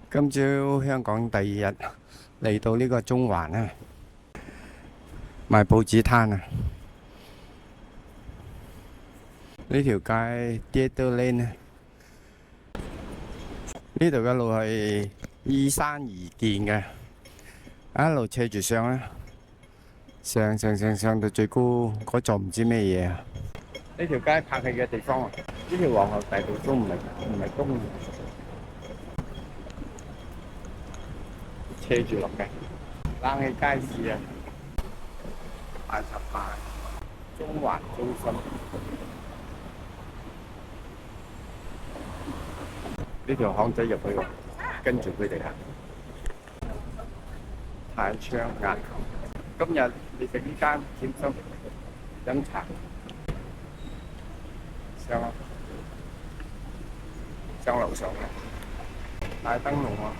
今朝香港第二日嚟到呢個中環啊，賣報紙攤啊。呢條街 Theatre Lane 啊，呢度嘅路係依山而建嘅，一路斜住上啦，上到最高嗰座唔知咩嘢啊。呢條街拍戲嘅地方啊，呢條皇后大道都唔係公路，斜住落嘅。冷氣街市啊，88中環中心。呢條巷仔入去喎，跟住佢哋行。太昌銀行，今日你食呢間點心飲茶，上樓上嘅大燈籠啊，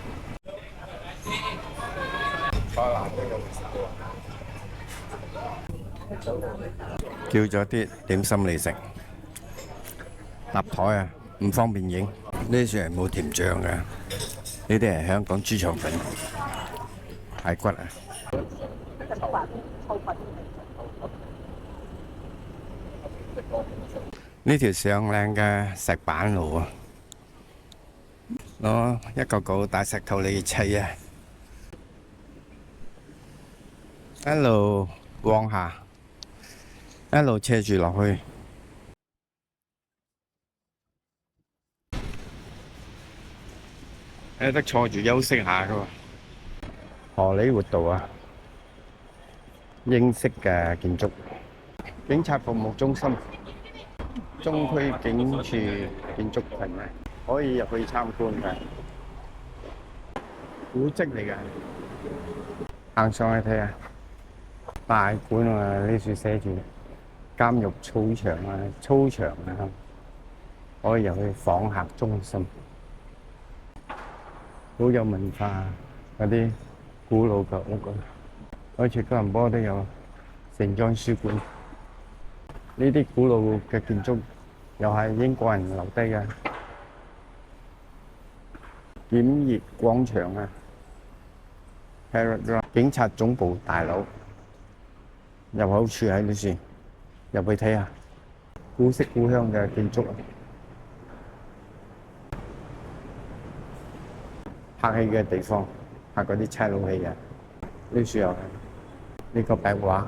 菜籃都有叫咗啲點心嚟食，搭台啊唔方便影。呢啲係冇甜醬嘅，呢啲係香港豬腸粉、排骨啊。呢條上靚嘅石板路啊，攞一嚿嚿大石頭嚟砌啊，一路往下，一路斜住落去。有得坐住休息下噶喎。荷里活道啊，英式嘅建築，警察服務中心，中區警署建築群啊，可以入去參觀嘅，古蹟嚟嘅。行上去睇下，大館啊，呢處寫住監獄操場啊，可以入去訪客中心。好有文化嗰啲古老嘅屋啊，好似吉隆坡都有聖莊書館。呢啲古老嘅建築又係英國人留低嘅。檢閱廣場啊 ，Parrot 警察總部大樓入口處喺呢處，入去睇下古色古香嘅建築啊。拍戲嘅地方，拍嗰啲差佬戲嘅，呢處又係呢個壁畫，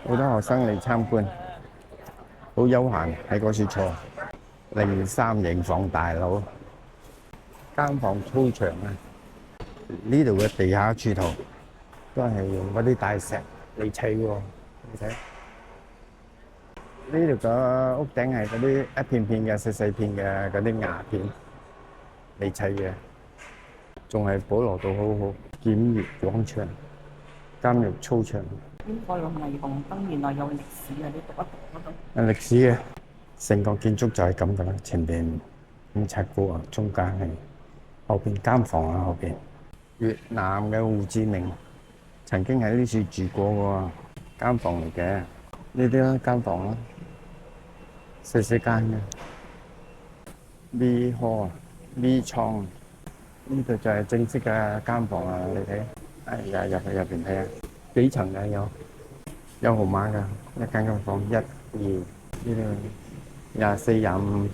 好多學生嚟參觀，好悠閒喺嗰處坐。03營房大樓，監房操場啊，呢度嘅地下柱頭都係用嗰啲大石嚟砌喎，你睇。呢度嘅屋頂係嗰啲一片片嘅細細片嘅嗰啲瓦片嚟砌嘅，仲係保留到好好。檢閱廣場、監獄操場。呢個有霓虹燈，原來有歷史啊！你讀一讀嗰度。歷史嘅成個建築就係咁噶啦，前邊警察局啊，中間係後邊監房啊，後邊越南嘅胡志明曾經喺呢處住過喎，監房嚟嘅。呢啲啦，監房啦，細細間嘅。B hall、B 倉，呢度就係正式嘅監房啊！你睇，入去入邊睇下，幾層嘅有號碼㗎，一間監房1、2呢度24、25，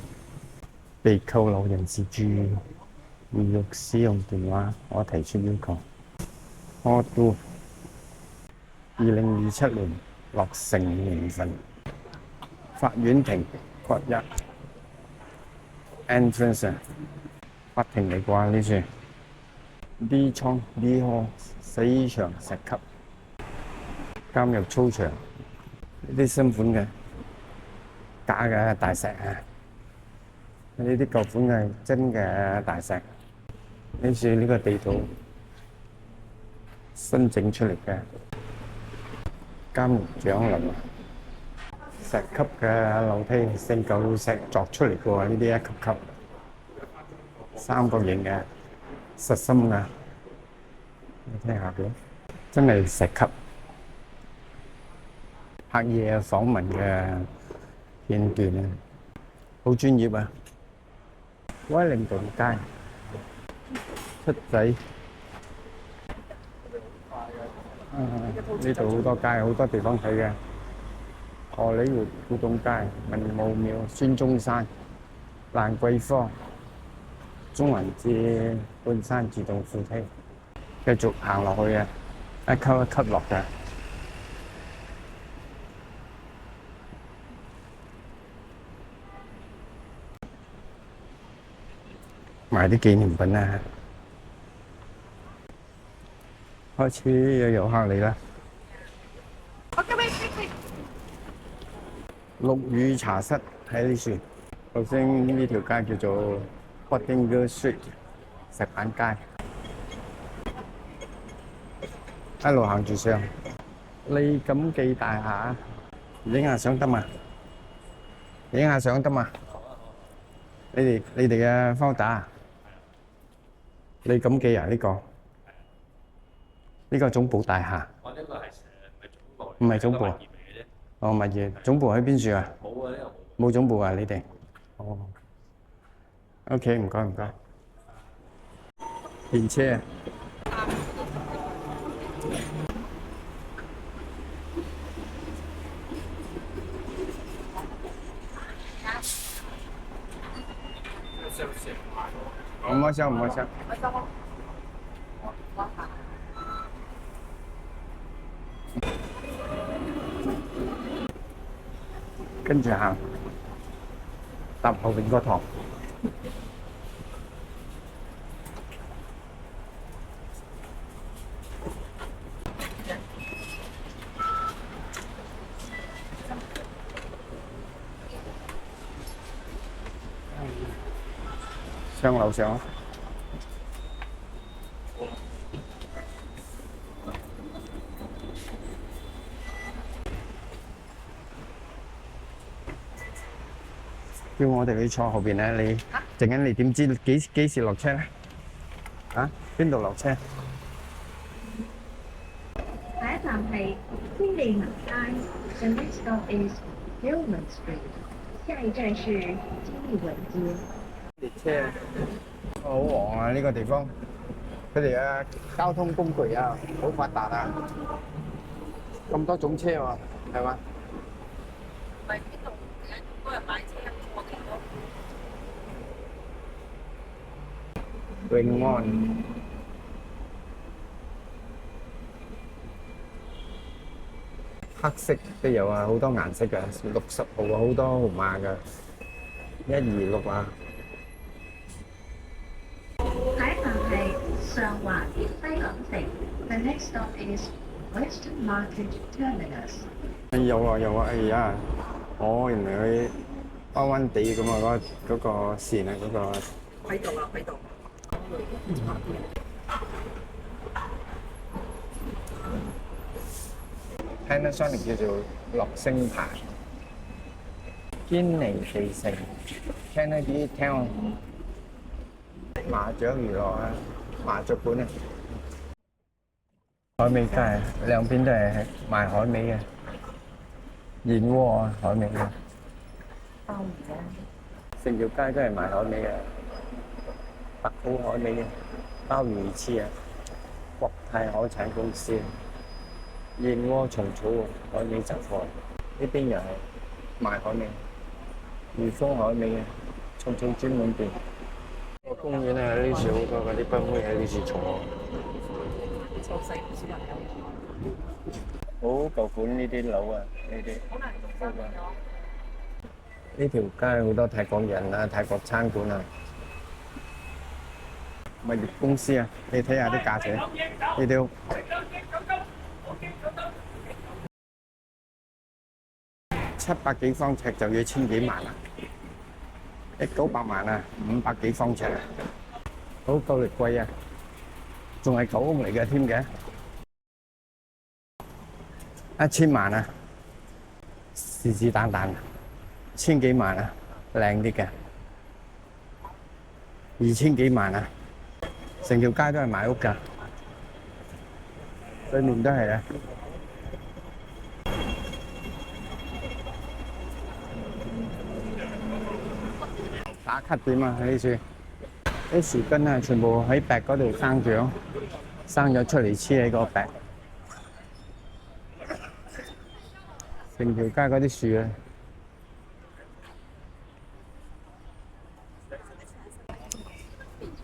被扣留人士注意，如欲使用電話，可提出要求。Hall 2 2027年落成年份。法院庭骨一 entrance 法庭嚟啩呢處。D 倉 D hall 死場石級。監獄操場，呢啲新款嘅假嘅大石啊，呢啲舊款嘅真嘅大石。呢處呢個地圖新整出嚟嘅監獄長樓，石級嘅樓梯，成嚿石鑿出嚟嘅喎，呢啲一級級三角形嘅實心嘅，你睇下邊，真係石級。拍嘢訪問嘅片段啊，好專業啊！威靈頓街、七仔。呢度好多街，好多地方睇嘅。荷里活古董街、文武廟、孫中山、蘭桂坊、中環至半山自動扶梯，繼續行落去嘅，一級一級落嘅。買啲紀念品啊！開始有遊客嚟啦。陸羽茶室喺呢處。頭先呢條街叫做 Pottinger Street 石板街，一路行住上。李錦記大廈，影下相得嘛？影下相得嘛？你哋嘅方打，李錦記啊呢個總部大廈。我呢個係唔係總部啊？哦，物業總部喺邊處啊？冇啊，呢個冇總部啊，你哋？哦。OK， 唔該唔該。電車。唔開心，唔開心。跟住行，搭後邊個堂。上樓上。叫我哋去坐後邊咧，你陣間你點知幾時落車咧？啊？邊度落車？下一站係天地文街 ，the next stop is Gilman Street。下一站是金利文街。列車好旺啊！呢個地方，佢哋嘅交通工具啊，好發達啊！咁多種車喎，係嘛？唔係呢度嗰日買車，我見到。永安。黑色都有啊，好多顏色嘅，60號啊，好多號碼嘅，126啊。下一站係上環西港城 ，the next stop is Western Market Terminus。有啊有啊，哎呀，哦，原來佢彎彎地咁啊，嗰個線啊，嗰個。喺度啊，喺度。Panasonic 叫做樂聲牌，堅尼地城 Kennedy Town 麻雀娛樂啊，麻雀館啊，海味街兩邊都係賣海味嘅，燕窩啊，海味嘅，鮑魚啊，成條街都係賣海味嘅，白虎海味嘅，鮑魚魚翅啊，國泰海產公司。燕窩蟲草海味雜貨，呢邊又係賣海味，裕豐海味嘅蟲草專門店。個公園啊，呢處好多嗰啲賓妹喺呢處坐。湊細小朋友。好舊款呢啲樓啊，呢啲。好難做生意咗。呢條街好多泰國人啊，泰國餐館啊，物業公司啊，你睇下啲價錢，呢啲。700幾方尺就要1000幾萬啦，900萬啊，500幾方尺啊，好夠力貴啊，仲係舊屋嚟嘅添嘅，1000萬啊，是是但但，1000幾萬啊，靚啲嘅，2000幾萬啊，成條街都係買屋㗎，對面都係啊。打卡點啊！喺呢處啲樹根啊，全部喺壁嗰度生長，生咗出嚟黐喺個壁。成條街嗰啲樹啊，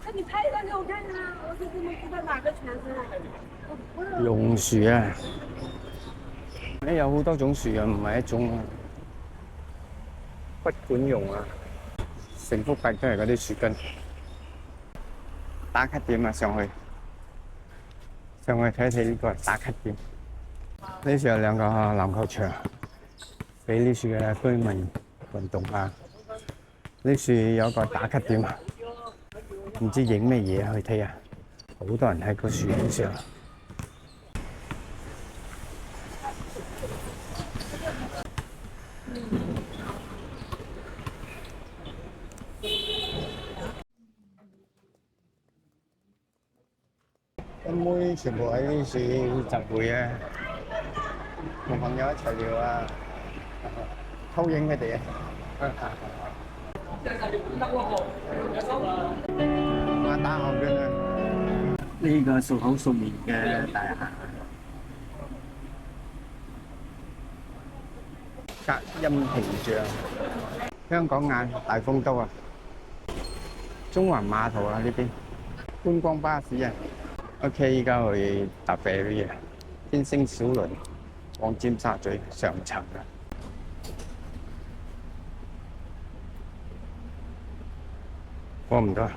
那你拍一张给我看看啊！我就这么知道哪个全是。榕樹啊，有好多種樹啊，唔係一種啊。不管榕啊，成幅壁都係嗰啲樹根。打卡點啊，上去睇睇呢個打卡點。呢處有兩個籃球場，俾呢處嘅居民運動啊。呢處有個打卡點啊，唔知影咩嘢去睇啊！好多人喺個樹頂上。啲妹全部喺呢處集會啊，同朋友一齊聊啊，偷影佢哋啊。我打後邊啊，呢個熟口熟面嘅大廈，隔音屏障，香港眼大豐都啊，中環碼頭啊呢邊，觀光巴士啊。OK， 依家去搭 ferry 啊，天星小輪往尖沙咀上層啊。過唔到啊？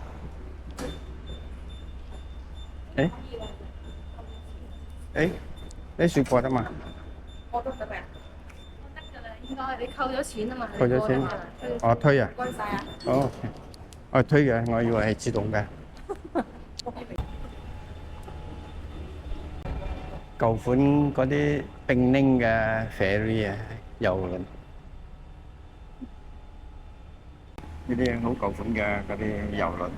呢樹過得嘛？我都得咩？得㗎啦，應該你扣咗錢啊嘛。扣咗錢？我推啊？唔該晒啊！哦，我推嘅，我以為係自動嘅。舊款嗰啲冰拎嘅 ferry 啊，遊輪，呢啲好舊款嘅嗰啲遊輪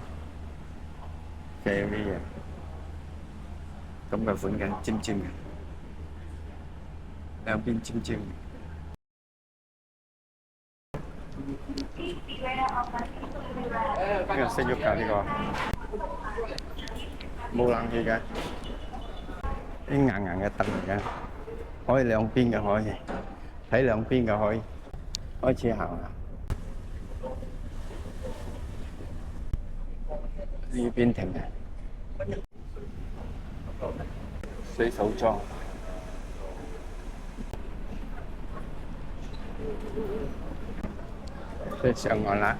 ferry 啊，咁嘅款嘅，尖尖嘅，兩邊尖尖嘅。呢個識喐㗎呢個，冇冷氣嘅。啲硬嘅凳嚟嘅，可以兩邊嘅可以，睇兩邊嘅可以，開始行啦。呢邊停嘅，水手裝，即係上岸啦。